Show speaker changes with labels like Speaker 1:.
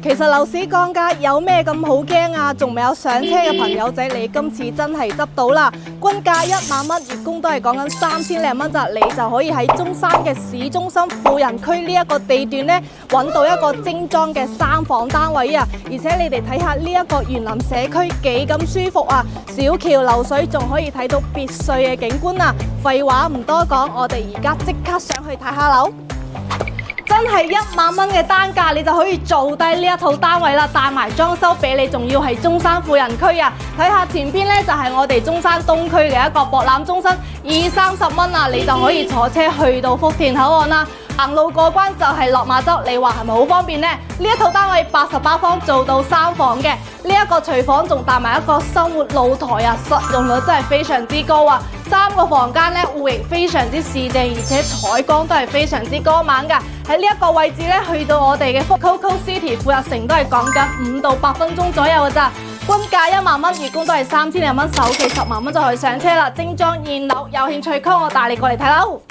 Speaker 1: 其實樓市降價有咩咁好驚啊？仲未有上車嘅朋友仔，你今次真係執到啦！均價1萬蚊，月供都係講緊3000零蚊咋，你就可以喺中山嘅市中心富人區呢一個地段呢，揾到一個精裝嘅3房單位啊！而且你哋睇下呢一個園林社區幾咁舒服啊！小橋流水，仲可以睇到別墅嘅景觀啊！廢話唔多講，我哋而家即刻上去睇下樓。真係1萬蚊嘅單價，你就可以做低呢一套單位啦，帶埋裝修俾你，仲要係中山富人區啊！睇下前邊呢，就係我哋中山東區嘅一個博覽中心，20-30蚊啊，你就可以坐車去到福田口岸啦。行路過關就係落馬洲，你話係咪好方便呢？呢一套單位88方做到3房嘅，呢一個廚房仲帶埋一個生活露台啊，實用率真係非常之高啊！3個房間呢，戶型非常之市正，而且採光都係非常之光猛噶。喺呢一個位置呢，去到我哋嘅Coco City富日城都係講緊5到8分鐘左右嘅咋。均價1萬蚊，月供都係3000零蚊，首期10萬蚊就可以上車啦。精裝現樓，有興趣 call 我帶你過嚟睇樓。